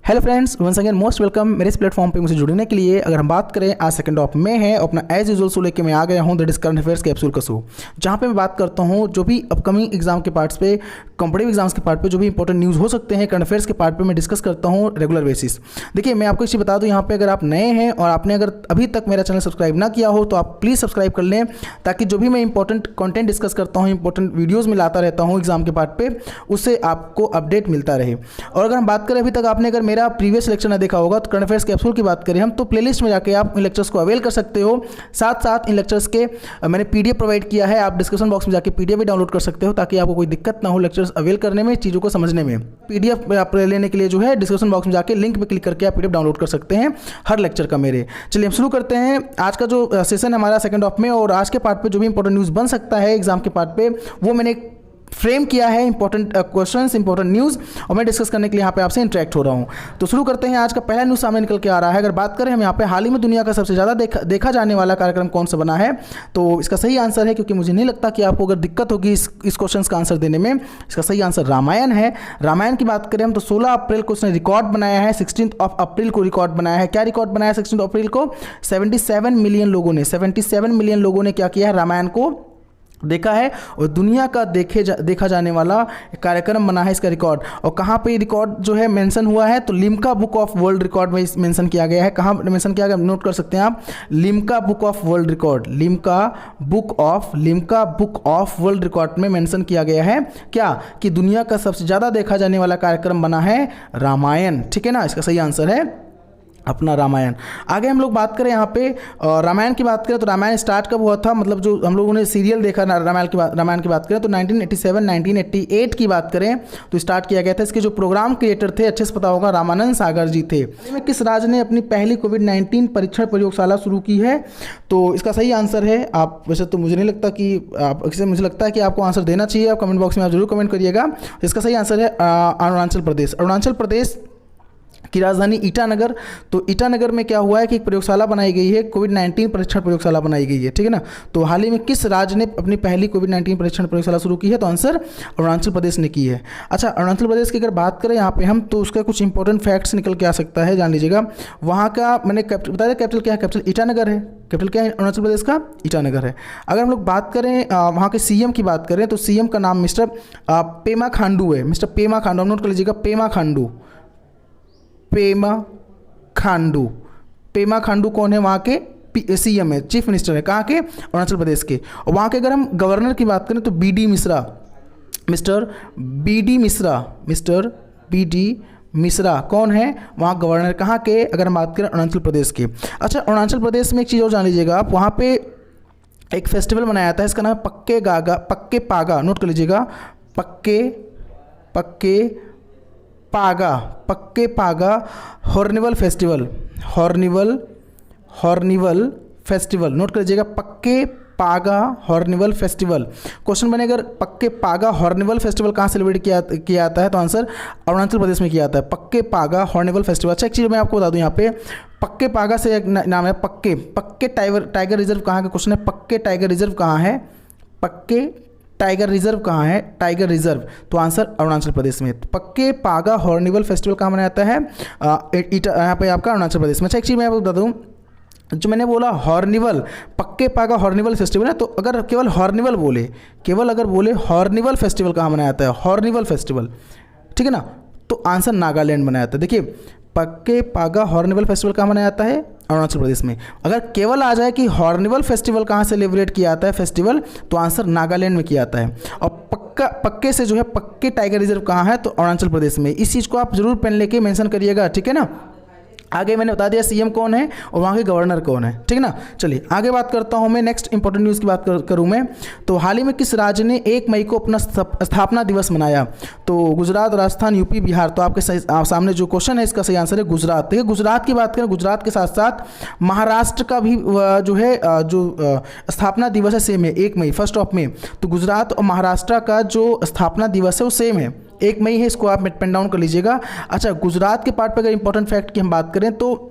Hello friends, once अगेन most welcome मेरे इस प्लेटफॉर्म पे मुझे जुड़ने के लिए। अगर हम बात करें आज सेकंड ऑफ में है, अपना एज यूजुअल शो लेके मैं आ गया हूँ, that is current affairs capsule का शो, जहाँ पे मैं बात करता हूँ जो भी अपकमिंग एग्जाम के पार्ट्स पे, कॉम्पिटिटिव एग्जाम्स के पार्ट पे जो भी इंपॉर्टेंट न्यूज़ हो सकते हैं, करंट अफेयर्स के पार्ट पे मैं डिस्कस करता हूँ रेगुलर बेसिस। देखिए, मैं आपको इसी बता दूँ, यहाँ पे अगर आप नए हैं और आपने अगर अभी तक मेरा चैनल सब्सक्राइब ना किया हो तो आप प्लीज़ सब्सक्राइब कर लें, ताकि जो भी मैं इंपॉर्टेंट कंटेंट डिस्कस करता हूँ, इंपॉर्टेंट वीडियोज़ में लाता रहता हूँ एग्जाम के पार्ट पे, उससे आपको अपडेट मिलता रहे। और अगर हम बात करें, अभी तक आपने अगर मेरा प्रीवियस लेक्चर ना देखा होगा तो करंट अफेयर्स कैप्सूल की बात करें हम, तो प्लेलिस्ट में जाके आप इन लेक्चर्स को अवेल कर सकते हो। साथ साथ इन लेक्चर्स के मैंने पीडीएफ प्रोवाइड किया है, आप डिस्क्रिप्शन बॉक्स में जाके पीडीएफ भी डाउनलोड कर सकते हो, ताकि आपको कोई दिक्कत ना हो लेक्चर्स अवेल करने में, चीज़ों को समझने में। पीडीएफ आप लेने के लिए जो है डिस्क्रिप्शन बॉक्स में जाके लिंक पे क्लिक करके आप पीडीएफ डाउनलोड कर सकते हैं हर लेक्चर का मेरे। चलिए हम शुरू करते हैं आज का जो सेशन है हमारा सेकंड ऑफ में, और आज के पार्ट पे जो भी इंपॉर्टेंट न्यूज़ बन सकता है एग्जाम के पार्ट पे, वो मैंने फ्रेम किया है इंपॉर्टेंट क्वेश्चंस, इंपॉर्टेंट न्यूज़, और मैं डिस्कस करने के लिए यहाँ पे आपसे इंटरेक्ट हो रहा हूँ। तो शुरू करते हैं। आज का पहला न्यूज़ सामने निकल के आ रहा है। अगर बात करें हम यहाँ पे हाल ही में दुनिया का सबसे ज़्यादा देखा जाने वाला कार्यक्रम कौन सा बना है, तो इसका सही आंसर है, क्योंकि मुझे नहीं लगता कि आपको अगर दिक्कत होगी इस क्वेश्चन का आंसर देने में, इसका सही आंसर रामायण है। रामायण की बात करें हम तो 16 अप्रैल को उसने रिकॉर्ड बनाया है, 16 अप्रैल को रिकॉर्ड बनाया है। क्या रिकॉर्ड बनाया है 16 अप्रैल को? 77 मिलियन लोगों ने, 77 मिलियन लोगों ने क्या किया है, रामायण को देखा है, और दुनिया का देखा जाने वाला कार्यक्रम बना है इसका रिकॉर्ड। और कहाँ पे रिकॉर्ड जो है मेंशन हुआ है, तो Limca book of world record में मेंशन किया गया है। कहाँ मेंशन किया गया, नोट कर सकते हैं आप, Limca book of world record, Limca book of world record में मेंशन किया गया है क्या, कि दुनिया का सबसे ज़्यादा देखा जाने वाला कार्यक्रम बना है रामायण। ठीक है ना, इसका सही आंसर है अपना रामायण। आगे हम लोग बात करें यहाँ पे रामायण की बात करें, तो रामायण स्टार्ट कब हुआ था, मतलब जो हम लोगों ने सीरियल देखा रामायण की बात करें तो 1987 1988 की बात करें तो स्टार्ट किया गया था। इसके जो प्रोग्राम क्रिएटर थे, अच्छे से पता होगा, रामानंद सागर जी थे। किस राज्य ने अपनी पहली कोविड-19 परीक्षण प्रयोगशाला शुरू की है, तो इसका सही आंसर है, आप वैसे तो मुझे नहीं लगता कि आप, मुझे लगता है कि आपको आंसर देना चाहिए, आप कमेंट बॉक्स में आप जरूर कमेंट करिएगा। इसका सही आंसर है अरुणाचल प्रदेश। अरुणाचल प्रदेश की राजधानी ईटानगर। तो ईटानगर में क्या हुआ है कि एक प्रयोगशाला बनाई गई है, कोविड-19 परीक्षण प्रयोगशाला बनाई गई है। ठीक है ना, तो हाल ही में किस राज्य ने अपनी पहली कोविड-19 परीक्षण प्रयोगशाला शुरू की है, तो आंसर अरुणाचल प्रदेश ने की है। अच्छा, अरुणाचल प्रदेश की अगर बात करें यहाँ पे हम, तो उसका कुछ इंपॉर्टेंट फैक्ट्स निकल के आ सकता है, जान लीजिएगा। वहाँ का मैंने बताया, कैपिटल क्या है, कैपिटल ईटानगर है। कैपिटल क्या है अरुणाचल प्रदेश का? ईटानगर है। अगर हम लोग बात करें वहाँ के सीएम की बात करें, तो सीएम का नाम मिस्टर पेमा खांडू है। मिस्टर पेमा खांडू, आप नोट कर लीजिएगा, पेमा खांडू। पेमा खांडू, पेमा खांडू कौन है? वहाँ के सीएम है, चीफ मिनिस्टर है। कहाँ के? अरुणाचल प्रदेश के। और वहाँ के अगर हम गवर्नर की बात करें तो BD Mishra, mister BD Mishra, mister BD Mishra कौन है? वहाँ गवर्नर। कहाँ के? अगर हम बात करें अरुणाचल प्रदेश के। अच्छा, अरुणाचल प्रदेश में एक चीज़ और जान लीजिएगा आप, वहाँ पे एक फेस्टिवल मनाया जाता है, इसका नाम है पक्के पागा। नोट कर लीजिएगा, पक्के पागा हॉर्निवल फेस्टिवल, हॉर्निवल फेस्टिवल। नोट कर लीजिएगा, पक्के पागा हॉर्निवल फेस्टिवल। क्वेश्चन बनेगा, पक्के पागा हॉर्निवल फेस्टिवल कहाँ सेलिब्रेट किया जाता है, तो आंसर अरुणाचल प्रदेश में किया जाता है, पक्के पागा हॉर्निवल फेस्टिवल। अच्छा, एक चीज़ मैं आपको बता दूं, यहाँ पे पक्के पागा से एक नाम है, पक्के टाइगर रिजर्व कहाँ का क्वेश्चन है, पक्के टाइगर रिजर्व कहाँ है, पक्के टाइगर रिजर्व कहाँ है, टाइगर रिजर्व, तो आंसर अरुणाचल प्रदेश में। पक्के पागा हॉर्निवल फेस्टिवल कहाँ मनाया जाता है? यहाँ पे आपका अरुणाचल प्रदेश में। अच्छा, एक चीज़ मैं आपको बता दूँ, जो मैंने बोला हॉर्निवल, पक्के पागा हॉर्निवल फेस्टिवल है, तो अगर केवल हॉर्निवल बोले, हॉर्निवल फेस्टिवल कहाँ मनाया जाता है, हॉर्निवल फेस्टिवल, ठीक है ना, तो आंसर नागालैंड मनाया जाता है। देखिए, पक्के पागा हॉर्निवल फेस्टिवल कहाँ मनाया जाता है? अरुणाचल प्रदेश में। अगर केवल आ जाए कि हॉर्निवल फेस्टिवल कहाँ सेलिब्रेट किया जाता है फेस्टिवल, तो आंसर नागालैंड में किया जाता है। और पक्के से जो है, पक्के टाइगर रिजर्व कहाँ है, तो अरुणाचल प्रदेश में। इस चीज़ को आप जरूर पेन लेके मेंशन करिएगा, ठीक है ना। आगे मैंने बता दिया सीएम कौन है और वहाँ के गवर्नर कौन है, ठीक है ना। चलिए आगे बात करता हूँ मैं, नेक्स्ट इंपॉर्टेंट न्यूज़ की बात करूँ मैं, तो हाल ही में किस राज्य ने 1 मई को अपना स्थापना दिवस मनाया, तो गुजरात, राजस्थान, यूपी, बिहार। तो आपके सामने जो क्वेश्चन है, इसका सही आंसर है गुजरात। देखिए, गुजरात की बात करें, गुजरात के साथ साथ महाराष्ट्र का भी जो है जो स्थापना दिवस है सेम है, 1 मई, 1 मई। तो गुजरात और महाराष्ट्र का जो स्थापना दिवस है वो सेम है, 1 मई है, इसको आप पेन डाउन कर लीजिएगा। अच्छा, गुजरात के पार्ट पर अगर इंपॉर्टेंट फैक्ट की हम बात करें तो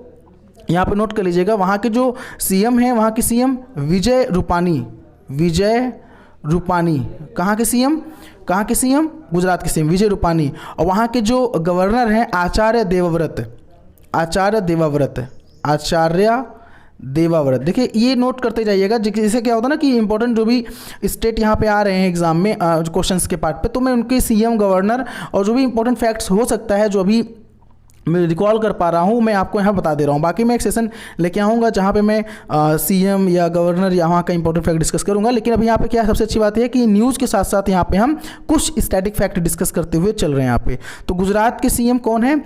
यहाँ पे नोट कर लीजिएगा, वहाँ के जो सीएम हैं, वहाँ के सीएम विजय रूपानी। कहाँ के सीएम? कहाँ के सीएम? गुजरात के सीएम विजय रूपानी। और वहाँ के जो गवर्नर हैं आचार्य देवव्रत, आचार्य देवव्रत, आचार्य देवव्रत। देखिए ये नोट करते जाइएगा, जिससे क्या होता है ना कि इंपॉर्टेंट जो भी स्टेट यहाँ पे आ रहे हैं एग्जाम में क्वेश्चंस के पार्ट पे, तो मैं उनके सीएम, गवर्नर और जो भी इंपॉर्टेंट फैक्ट्स हो सकता है जो अभी मैं रिकॉल कर पा रहा हूँ, मैं आपको यहाँ बता दे रहा हूँ। बाकी मैं एक सेशन लेके आऊँगा जहाँ पे मैं सीएम या गवर्नर या वहाँ का इंपॉर्टेंट फैक्ट डिस्कस करूँगा। लेकिन अभी यहाँ पे क्या सबसे अच्छी बात है कि न्यूज़ के साथ साथ यहाँ पे हम कुछ स्टैटिक फैक्ट डिस्कस करते हुए चल रहे हैं यहाँ पे। तो गुजरात के सीएम कौन है?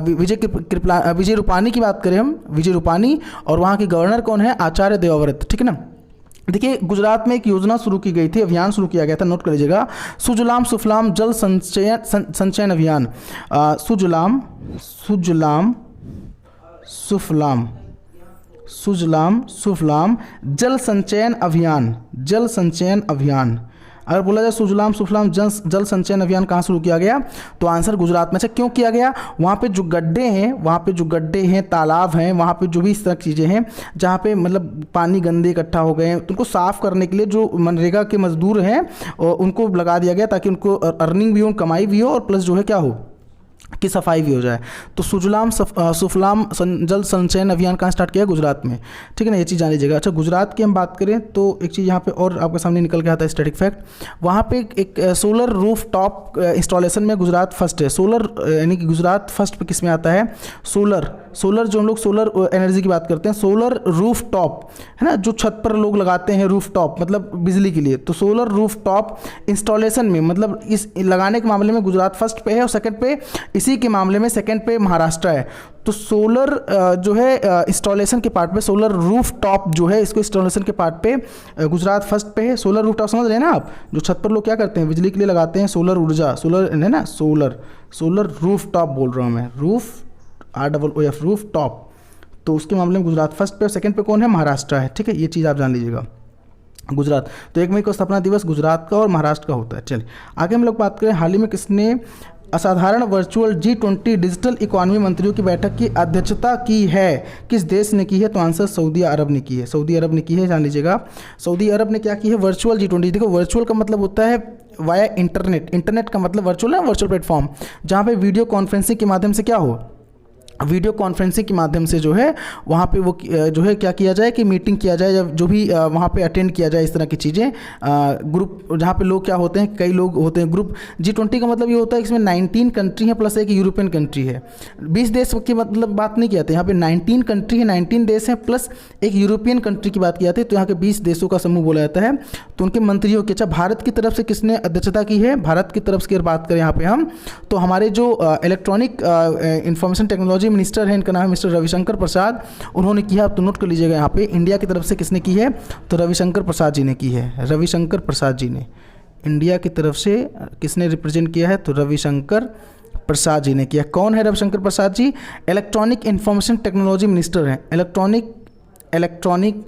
विजय रूपानी की बात करें हम, विजय रूपानी। और वहाँ के गवर्नर कौन है? आचार्य देवव्रत, ठीक है ना। देखिए गुजरात में एक योजना शुरू की गई थी, अभियान शुरू किया गया था, नोट कर लीजिएगा, सुजलाम सुफलाम जल संचयन अभियान। सुजलाम सुफलाम जल संचयन अभियान, जल संचयन अभियान। अगर बोला जाए सुजलाम सुफलाम जल संचयन अभियान कहाँ शुरू किया गया, तो आंसर गुजरात में से। क्यों किया गया? वहाँ पे जो गड्ढे हैं, वहाँ पे जो गड्ढे हैं, तालाब हैं, वहाँ पे जो भी इस तरह की चीज़ें हैं जहाँ पे मतलब पानी गंदे इकट्ठा हो गए हैं, तो उनको साफ़ करने के लिए जो मनरेगा के मजदूर हैं उनको लगा दिया गया, ताकि उनको अर्निंग भी हो, कमाई भी हो, और प्लस जो है क्या हो की सफाई भी हो जाए। तो सुजलाम सुफलाम जल संचयन अभियान कहाँ स्टार्ट किया? गुजरात में, ठीक है ना। ये चीज़ जान लीजिएगा। अच्छा गुजरात की हम बात करें तो एक चीज़ यहाँ पे और आपके सामने निकल के आता है स्टैटिक फैक्ट, वहाँ पे एक सोलर रूफ टॉप इंस्टॉलेशन में गुजरात फर्स्ट है। सोलर यानी कि गुजरात फर्स्ट पे किस में आता है? सोलर जो हम लोग सोलर एनर्जी की बात करते हैं, सोलर रूफ टॉप है ना, जो छत पर लोग लगाते हैं रूफ टॉप, मतलब बिजली के लिए। तो सोलर रूफ टॉप इंस्टॉलेशन में मतलब इस लगाने के मामले में गुजरात फर्स्ट पे है, और सेकंड पे इसी के मामले में सेकंड पे महाराष्ट्र है। तो सोलर जो है इंस्टॉलेशन के पार्ट पे, सोलर रूफ टॉप जो है इसको इंस्टॉलेशन के पार्ट पे गुजरात फर्स्ट पे है। सोलर रूफ टॉप समझ रहे हैं ना आप, जो छत पर लोग क्या करते हैं बिजली के लिए लगाते हैं, सोलर ऊर्जा, सोलर है ना, सोलर रूफ टॉप बोल रहा हूँ मैं, रूफ ROOF रूफ टॉप। तो उसके मामले में गुजरात फर्स्ट पे, और सेकंड पे कौन है? महाराष्ट्र है, ठीक है। ये चीज़ आप जान लीजिएगा। गुजरात तो 1 मई को स्थापना दिवस गुजरात का और महाराष्ट्र का होता है। चलिए आगे हम लोग बात करें, हाल ही में किसने असाधारण वर्चुअल G20 डिजिटल इकोनॉमी मंत्रियों की बैठक की अध्यक्षता की है? किस देश ने की है? तो आंसर सऊदी अरब ने की है, सऊदी अरब ने की है, जान लीजिएगा। सऊदी अरब ने क्या की है? Virtual G20। देखो वर्चुअल का मतलब होता है वाया इंटरनेट, इंटरनेट का मतलब वर्चुअल है, वर्चुअल प्लेटफॉर्म, जहाँ पे वीडियो कॉन्फ्रेंसिंग के माध्यम से क्या हो, वीडियो कॉन्फ्रेंसिंग के माध्यम से जो है वहाँ पे वो जो है क्या किया जाए कि मीटिंग किया जाए, या जो भी वहाँ पे अटेंड किया जाए, इस तरह की चीज़ें, ग्रुप जहाँ पे लोग क्या होते हैं, कई लोग होते हैं ग्रुप। G20 का मतलब ये होता है कि इसमें 19 कंट्री है प्लस एक यूरोपियन कंट्री है। 20 देश की मतलब बात नहीं किया था, यहाँ पे 19 कंट्री है, 19 देश हैं प्लस एक यूरोपियन कंट्री की बात की जाती है। तो यहाँ के 20 देशों का समूह बोला जाता है। तो उनके मंत्रियों की, अच्छा भारत की तरफ से किसने अध्यक्षता की है? भारत की तरफ से अगर बात करें यहाँ पे हम, तो हमारे जो इलेक्ट्रॉनिक इंफॉर्मेशन टेक्नोलॉजी मिनिस्टर है, इनका नाम है मिस्टर रविशंकर प्रसाद, उन्होंने किया। तो नोट कर लीजिएगा यहाँ पे इंडिया की तरफ से किसने की है? तो रविशंकर प्रसाद जी ने की है, रविशंकर प्रसाद जी ने इंडिया की तरफ से किसने रिप्रेजेंट किया है? तो रविशंकर प्रसाद जी ने किया। कौन है Ravishankar Prasad ji? Electronic information technology minister हैं, electronic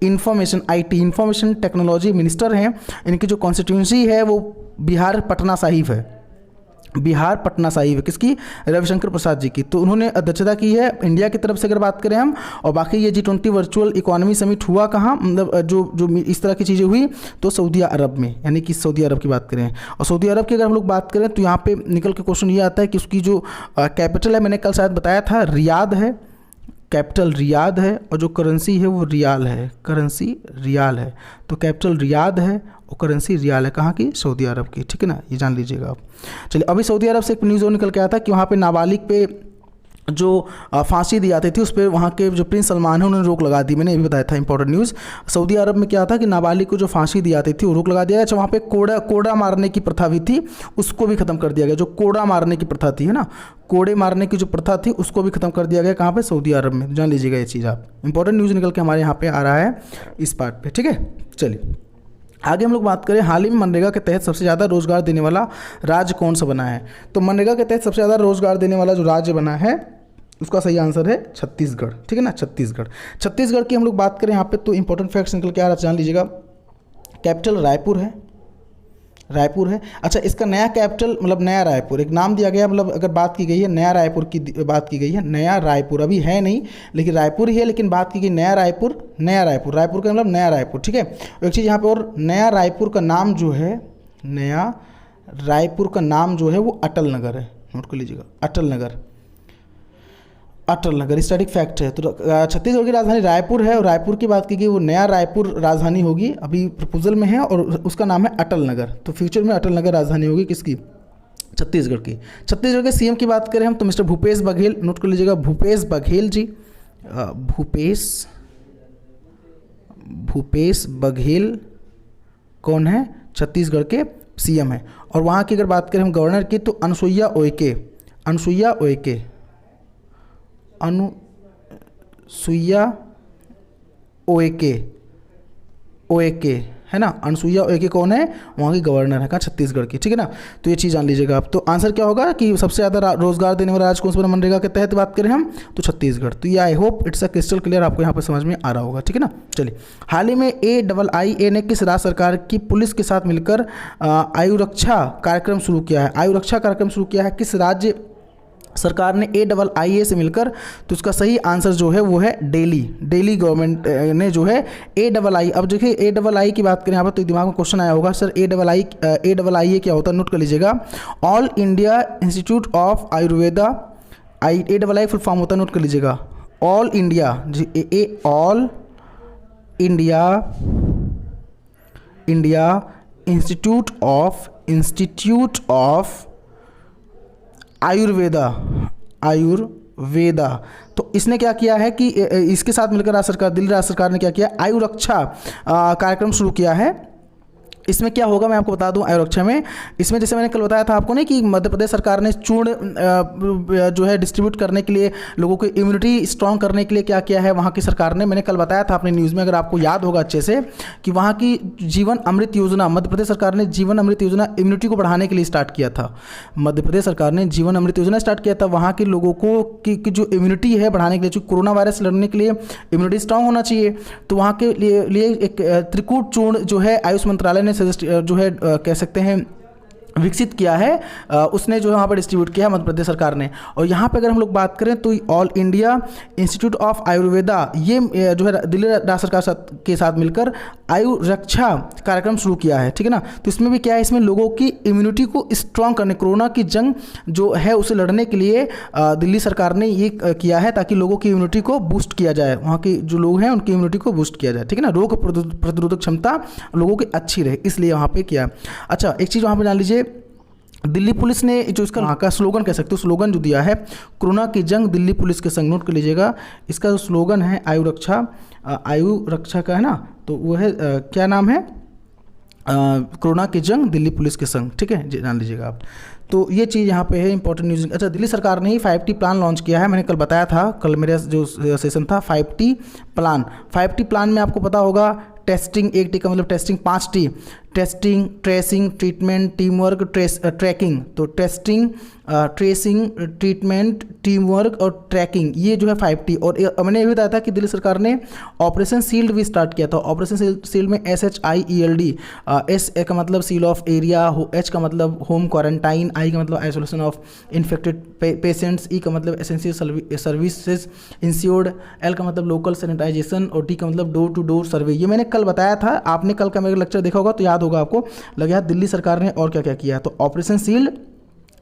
information information technology minister हैं। इनकी जो कॉन्स्टिट्यूंसी है वो बिहार पटना साहिब है, बिहार पटना साहिब है, किसकी? रविशंकर प्रसाद जी की। तो उन्होंने अध्यक्षता की है इंडिया की तरफ से अगर बात करें हम। और बाकी ये G20 वर्चुअल इकोनॉमी समिट हुआ कहाँ, मतलब जो इस तरह की चीज़ें हुई तो सऊदी अरब में, यानी कि सऊदी अरब की बात करें। और सऊदी अरब की अगर हम लोग बात करें तो यहाँ पे निकल के क्वेश्चन ये आता है कि उसकी जो कैपिटल है, मैंने कल शायद बताया था, रियाद है, कैपिटल रियाद है, और जो करेंसी है वो रियाल है, करेंसी रियाल है। तो कैपिटल रियाद है और करेंसी रियाल है, कहाँ की? सऊदी अरब की, ठीक है ना, ये जान लीजिएगा आप। चलिए अभी सऊदी अरब से एक न्यूज़ और निकल के आया था कि वहाँ पे नाबालिग पे जो फांसी दी जाती थी उस पर वहाँ के जो प्रिंस सलमान है उन्होंने रोक लगा दी। मैंने ये भी बताया था इंपॉर्टेंट न्यूज़। सऊदी अरब में क्या था कि नाबालिग को जो फांसी दी जाती थी वो रोक लगा दिया गया। अच्छा वहाँ पे कोड़ा मारने की प्रथा भी थी, उसको भी खत्म कर दिया गया। जो कोड़ा मारने की प्रथा थी, है ना, कोड़े मारने की जो प्रथा थी उसको भी खत्म कर दिया गया। कहाँ पे? सऊदी अरब में, जान लीजिएगा ये चीज़ आप। इंपॉर्टेंट न्यूज़ निकल के हमारे यहाँ पे आ रहा है इस पार्ट पे, ठीक है। चलिए आगे हम लोग बात करें, हाल ही में मनरेगा के तहत सबसे ज़्यादा रोजगार देने वाला राज्य कौन सा बना है? तो मनरेगा के तहत सबसे ज़्यादा रोजगार देने वाला जो राज्य बना है उसका सही आंसर है छत्तीसगढ़, ठीक है ना, छत्तीसगढ़ की हम लोग बात करें यहाँ पे तो इंपॉर्टेंट फैक्ट्स निकल के आ रहा है, जान लीजिएगा। कैपिटल रायपुर है। अच्छा इसका नया कैपिटल मतलब नया रायपुर एक नाम दिया गया, मतलब अगर बात की गई है नया रायपुर की बात की गई है, नया रायपुर अभी है नहीं लेकिन रायपुर ही है, लेकिन बात की गई नया रायपुर का मतलब नया रायपुर, ठीक है। एक चीज़ यहाँ पे और, नया रायपुर का नाम जो है, नया रायपुर का नाम जो है वो अटल नगर है, नोट कर लीजिएगा, अटल नगर, अटल नगर स्टैटिक फैक्ट है। तो छत्तीसगढ़ की राजधानी रायपुर है और रायपुर की बात की गई, वो नया रायपुर राजधानी होगी, अभी प्रपोजल में है और उसका नाम है अटल नगर। तो फ्यूचर में अटल नगर राजधानी होगी किसकी? छत्तीसगढ़ की। छत्तीसगढ़ के सीएम की बात करें हम तो मिस्टर भूपेश बघेल, नोट कर लीजिएगा, भूपेश बघेल जी, भूपेश बघेल कौन है? छत्तीसगढ़ के सीएम है। और वहाँ की अगर बात करें हम गवर्नर की तो अनुसुईया उइके, अनुसुईया उइके, अनुसुईया उइके, उइके है ना, अनुसुईया उइके कौन है? वहाँ की गवर्नर है, कहाँ? छत्तीसगढ़ की, ठीक है ना। तो ये चीज़ जान लीजिएगा आप। तो आंसर क्या होगा कि सबसे ज़्यादा रोजगार देने वाला राज्य कौन सा? मनरेगा के तहत बात करें हम तो छत्तीसगढ़। तो ये I hope it's a crystal clear, आपको यहाँ पर समझ में आ रहा होगा, ठीक है ना। चलिए, हाल ही में AIIA ने किस राज्य सरकार की पुलिस के साथ मिलकर आयु रक्षा कार्यक्रम शुरू किया है? आयु रक्षा कार्यक्रम शुरू किया है किस राज्य सरकार ने AIIA से मिलकर? तो उसका सही आंसर जो है वो है दिल्ली। दिल्ली गवर्नमेंट ने जो है AII, अब देखिए AII की बात करें यहाँ पर तो दिमाग में क्वेश्चन आया होगा सर AIIA क्या होता है? नोट कर लीजिएगा, all India institute of Ayurveda. AII full form होता है, नोट कर लीजिएगा, all India, all India institute of Ayurveda. तो इसने क्या किया है कि इसके साथ मिलकर राज्य सरकार, दिल्ली राज्य सरकार ने क्या किया? आयु रक्षा कार्यक्रम शुरू किया है। इसमें क्या होगा मैं आपको बता दूं, आयु रक्षा में, इसमें जैसे मैंने कल बताया था आपको नहीं कि मध्य प्रदेश सरकार ने चूर्ण जो है डिस्ट्रीब्यूट करने के लिए, लोगों की इम्यूनिटी स्ट्रांग करने के लिए क्या किया है वहाँ की सरकार ने? मैंने कल बताया था अपने न्यूज़ में, अगर आपको याद होगा अच्छे से, कि वहाँ की जीवन अमृत योजना, मध्य प्रदेश सरकार ने जीवन अमृत योजना इम्यूनिटी को बढ़ाने के लिए स्टार्ट किया था। मध्य प्रदेश सरकार ने जीवन अमृत योजना स्टार्ट किया था, वहाँ के लोगों को की जो इम्यूनिटी है बढ़ाने के लिए, जो कोरोना वायरस लड़ने के लिए इम्यूनिटी स्ट्रांग होना चाहिए। तो वहाँ के लिए एक त्रिकूट चूर्ण जो है आयुष मंत्रालय ने जो है कह सकते हैं विकसित किया है, उसने जो है वहाँ पर डिस्ट्रीब्यूट किया है मध्य प्रदेश सरकार ने। और यहाँ पे अगर हम लोग बात करें तो all India institute of Ayurveda, ये जो है दिल्ली राज्य सरकार के साथ मिलकर आयु रक्षा कार्यक्रम शुरू किया है, ठीक है ना। तो इसमें भी क्या है, इसमें लोगों की इम्यूनिटी को स्ट्रॉन्ग करने, कोरोना की जंग जो है उसे लड़ने के लिए दिल्ली सरकार ने ये किया है, ताकि लोगों की इम्यूनिटी को बूस्ट किया जाए, वहाँ के जो लोग हैं उनकी इम्यूनिटी को बूस्ट किया जाए, ठीक है ना। रोग प्रतिरोधक क्षमता लोगों की अच्छी रहे, इसलिए वहाँ पे किया। अच्छा, एक चीज़ वहाँ पर जान लीजिए, दिल्ली पुलिस ने जो इसका वहाँ का स्लोगन कह सकते हो, स्लोगन जो दिया है, कोरोना की जंग दिल्ली पुलिस के संग, नोट कर लीजिएगा। इसका जो स्लोगन है आयु रक्षा का है ना, तो वो है क्या नाम है? कोरोना की जंग दिल्ली पुलिस के संग, ठीक है, जान लीजिएगा आप। तो ये चीज़ यहाँ पे है इंपॉर्टेंट न्यूज़। अच्छा, दिल्ली सरकार ने ही 5T प्लान लॉन्च किया है, मैंने कल बताया था, कल मेरा जो सेशन था 5T प्लान। 5T प्लान में आपको पता होगा, टेस्टिंग, 1T का मतलब testing, 5T, testing, tracing, treatment, team work, tracking. तो testing, tracing, treatment, team work और ट्रैकिंग, ये जो है 5T। और मैंने ये भी बताया था कि दिल्ली सरकार ने ऑपरेशन शील्ड भी स्टार्ट किया था। ऑपरेशन शील्ड में SHIELD, S का मतलब सील ऑफ एरिया, H का मतलब होम क्वारंटाइन, I का मतलब isolation of infected patients, E का मतलब एसेंशियल सर्विसेज इंश्योर्ड, L का मतलब लोकल सैनिटाइजेशन और D का मतलब डोर टू डोर सर्वे। ये मैंने कल बताया था, आपने कल का मेरा लेक्चर देखा होगा तो याद होगा आपको, लगा दिल्ली सरकार ने और क्या क्या किया। तो ऑपरेशन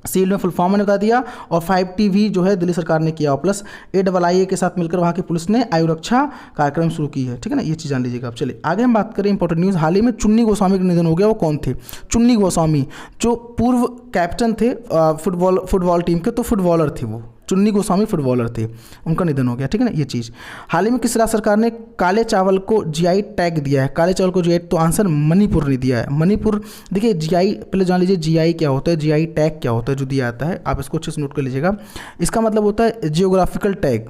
शील्ड में फुल फॉर्म मैंने बता दिया, और 5T भी जो है दिल्ली सरकार ने किया, और प्लस AIIA के साथ मिलकर वहाँ की पुलिस ने आयु रक्षा कार्यक्रम शुरू की है, ठीक है ना। ये चीज़ जान लीजिएगा आप। चलिए आगे हम बात करें इंपॉर्टेंट न्यूज़। हाल ही में चुन्नी गोस्वामी का निधन हो गया। वो कौन थे? चुन्नी गोस्वामी जो पूर्व कैप्टन थे फुटबॉल टीम के, तो फुटबॉलर थे वो, चुन्नी गोस्वामी फुटबॉलर थे, उनका निधन हो गया, ठीक है ना। ये चीज़ हाल ही में किस राज्य सरकार ने काले चावल को GI टैग दिया है? काले चावल को GI, तो आंसर मणिपुर ने दिया है। मणिपुर, देखिए GI पहले जान लीजिए, GI क्या होता है, GI टैग क्या होता है जो दिया जाता है, आप इसको अच्छे से नोट कर लीजिएगा। इसका मतलब होता है जियोग्राफिकल टैग।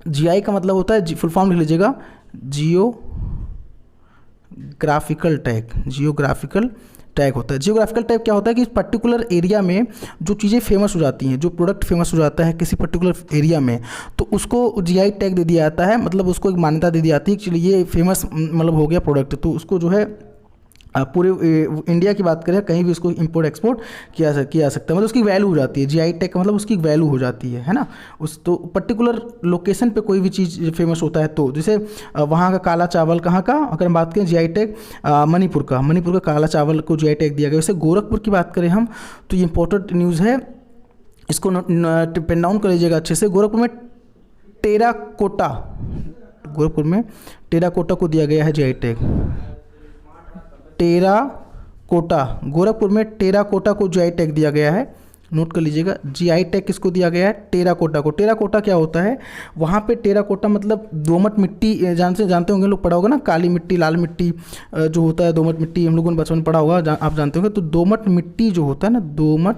GI का मतलब होता है, फुल फॉर्म लिख लीजिएगा, जियोग्राफिकल टैग होता है। जियोग्राफिकल टैग क्या होता है कि इस पर्टिकुलर एरिया में जो चीज़ें फेमस हो जाती हैं, जो प्रोडक्ट फेमस हो जाता है किसी पर्टिकुलर एरिया में, तो उसको GI टैग दे दिया जाता है, मतलब उसको एक मान्यता दे दी जाती है कि चलिए ये फेमस मतलब हो गया प्रोडक्ट, तो उसको जो है पूरे इंडिया की बात करें कहीं भी उसको इंपोर्ट एक्सपोर्ट किया जा सकता है, मतलब उसकी वैल्यू हो जाती है। जीआई टैग का मतलब उसकी वैल्यू हो जाती है ना। उस तो पर्टिकुलर लोकेशन पे कोई भी चीज़ फेमस होता है तो जैसे वहाँ का काला चावल कहाँ का, अगर हम बात करें जीआई टैग मणिपुर का काला चावल को जीआई टैग दिया गया। वैसे गोरखपुर की बात करें हम तो ये इंपॉर्टेंट न्यूज़ है, इसको पेन डाउन कर लीजिएगा अच्छे से। गोरखपुर में टेराकोटा को दिया गया है जीआई टैग। टेराकोटा, गोरखपुर में टेराकोटा को जीआई टैग दिया गया है, नोट कर लीजिएगा। जीआई टैग किसको दिया गया है? टेराकोटा को। टेराकोटा क्या होता है? वहाँ पे टेराकोटा मतलब दोमट मिट्टी, जानते होंगे लोग, पढ़ा होगा ना, काली मिट्टी लाल मिट्टी जो होता है, दोमट मिट्टी हम लोगों ने बचपन में पढ़ा होगा, आप जानते होंगे। तो दोमट मिट्टी जो होता है ना, दोमट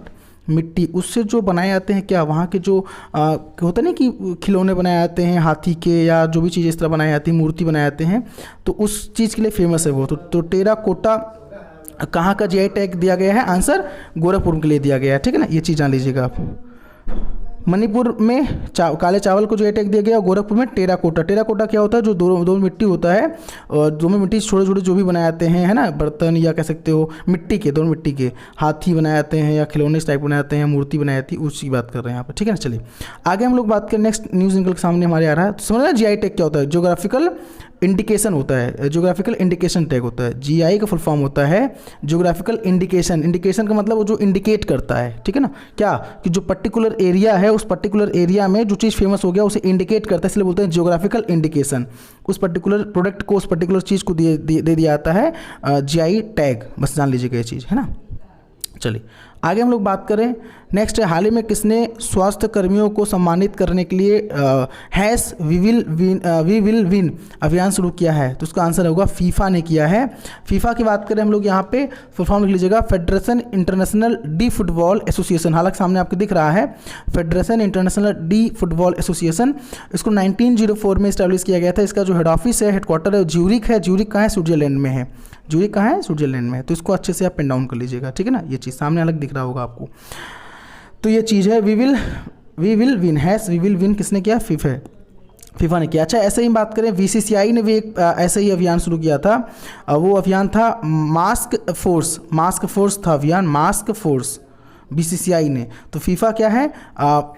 मिट्टी, उससे जो बनाए जाते हैं क्या, वहाँ के जो होता है ना कि खिलौने बनाए जाते हैं हाथी के, या जो भी चीज़ इस तरह बनाई जाती है, मूर्ति बनाए जाते हैं, तो उस चीज़ के लिए फेमस है वो। तो टेराकोटा कहाँ का जीआई टैग दिया गया है? आंसर गोरखपुर के लिए दिया गया है, ठीक है ना, ये चीज़ जान लीजिएगा आप। मणिपुर में काले चावल को जीआई टैग दिया गया, गोरखपुर में टेराकोटा। टेराकोटा क्या होता है? जो दो मिट्टी होता है, और दो मिट्टी छोटे छोटे जो भी बनाए जाते हैं, है ना, बर्तन या कह सकते हो मिट्टी के, दोनों मिट्टी के हाथी बनाए जाते हैं या खिलौने इस टाइप बनाए जाते हैं, मूर्ति बनाई जाती है, उसकी बात कर रहे हैं यहाँ पर, ठीक है ना। चलिए आगे हम लोग बात करें, नेक्स्ट न्यूज़ निकल के सामने हमारे आ रहा है। तो समझ रहे हैं जीआई टैग क्या होता है? ज्योग्राफिकल इंडिकेशन होता है, ज्योग्राफिकल इंडिकेशन टैग होता है। जीआई का फुल फॉर्म होता है ज्योग्राफिकल इंडिकेशन। इंडिकेशन का मतलब वो जो इंडिकेट करता है, ठीक है ना, क्या कि जो पर्टिकुलर एरिया है, उस पर्टिकुलर एरिया में जो चीज़ फेमस हो गया उसे इंडिकेट करता है, इसलिए बोलते हैं ज्योग्राफिकल इंडिकेशन। उस पर्टिकुलर प्रोडक्ट को, उस पर्टिकुलर चीज़ को दे दिया जाता है जीआई टैग, बस जान लीजिएगा ये चीज़, है ना। चलिए आगे हम लोग बात करें, नेक्स्ट है, हाल ही में किसने स्वास्थ्य कर्मियों को सम्मानित करने के लिए वी विल विन अभियान शुरू किया है? तो उसका आंसर होगा फीफा ने किया है। फीफा की बात करें हम लोग यहाँ पे, फुल फॉर्म लिख लीजिएगा, federation international D football association. हालांकि सामने आपको दिख रहा है federation international D football association. इसको 1904 में इस्टेब्लिश किया गया था। इसका जो हेड ऑफिस है, हेडक्वार्टर है, ज्यूरिक है। ज्यूरिक कहाँ है? स्विट्जरलैंड में है। ज्यूरिक कहाँ है? स्विट्जरलैंड में है। तो इसको अच्छे से आप पेन डाउन कर लीजिएगा, ठीक है ना। ये चीज़ सामने अलग दिख रहा होगा आपको। तो ये चीज़ है, we will win, we will win किसने किया? फीफा ने किया। अच्छा, ऐसे ही बात करें, बीसीसीआई ने भी एक ऐसे ही अभियान शुरू किया था। वो अभियान था मास्क फोर्स था अभियान, मास्क फोर्स, बीसीसीआई ने। तो फीफा क्या है?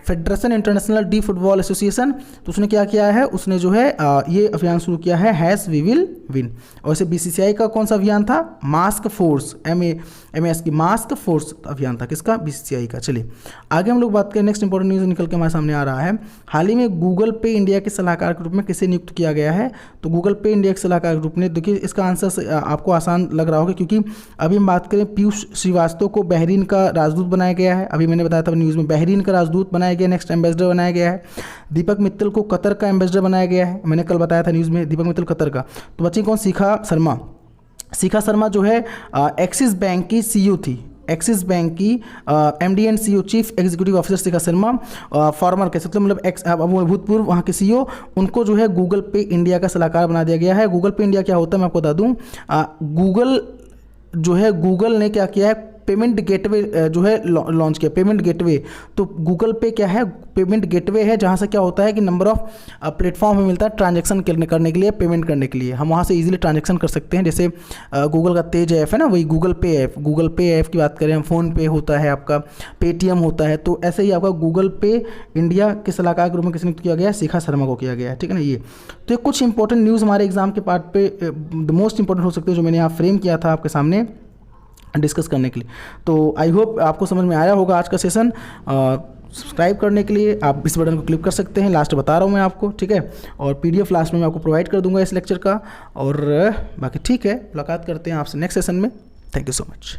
Federation international D football association. तो उसने क्या किया है? उसने जो है ये अभियान शुरू किया है वी विल विन। और इसे बीसीसीआई का कौन सा अभियान था? मास्क फोर्स, MS की मास्क फोर्स अभियान था। किसका? बीसीसीआई का। चलिए आगे हम लोग बात करें, नेक्स्ट इंपॉर्टेंट न्यूज़ निकल के हमारे सामने आ रहा है। हाल ही में गूगल पे इंडिया के सलाहकार के रूप में किसे नियुक्त किया गया है? तो गूगल पे इंडिया के सलाहकार के रूप में, देखिए इसका आंसर आपको आसान लग रहा होगा, क्योंकि अभी हम बात करें, पीयूष श्रीवास्तव को बहरीन का राजदूत बनाया गया है। अभी मैंने बताया था न्यूज़ में, बहरीन का राजदूत बनाया गया, नेक्स्ट एम्बेसडर बनाया गया है। दीपक मित्तल को कतर का एम्बेसडर बनाया गया है। मैंने कल बताया था न्यूज़ में, दीपक मित्तल कतर का। तो बच्चे कौन? शिखा शर्मा जो है एक्सिस बैंक की CEO थी। एक्सिस बैंक की MD and CEO, chief executive officer Shikha Sharma, farmer कह सकते हो, मतलब भूतपूर्व वहाँ के CEO, उनको जो है गूगल पे इंडिया का सलाहकार बना दिया गया है। गूगल पे इंडिया क्या होता है मैं आपको बता दूँ। गूगल जो है, गूगल ने क्या किया है? पेमेंट गेटवे जो है लॉन्च किया, पेमेंट गेटवे। तो गूगल पे क्या है? पेमेंट गेटवे है, जहाँ से क्या होता है कि नंबर ऑफ प्लेटफॉर्म हमें मिलता है ट्रांजैक्शन करने के लिए, पेमेंट करने के लिए। हम वहाँ से इजीली ट्रांजैक्शन कर सकते हैं। जैसे गूगल का तेज ऐप है ना, वही गूगल पे ऐप की बात करें हम, फ़ोन पे होता है आपका, पेटीएम होता है। तो ऐसे ही आपका गूगल पे इंडिया के सलाहकार के रूप में किसने किया गया? शिखा शर्मा को किया गया है, ठीक है ना। ये तो कुछ इंपॉर्टेंट न्यूज़ हमारे एग्जाम के पार्ट पे द मोस्ट इंपॉर्टेंट हो सकते हैं, जो मैंने यहाँ फ्रेम किया था आपके सामने डिस्कस करने के लिए। तो आई होप आपको समझ में आया होगा आज का सेशन। सब्सक्राइब करने के लिए आप इस बटन को क्लिक कर सकते हैं, लास्ट बता रहा हूँ मैं आपको, ठीक है। और PDF लास्ट में मैं आपको प्रोवाइड कर दूंगा इस लेक्चर का। और बाकी ठीक है, मुलाकात करते हैं आपसे नेक्स्ट सेशन में। Thank you so much.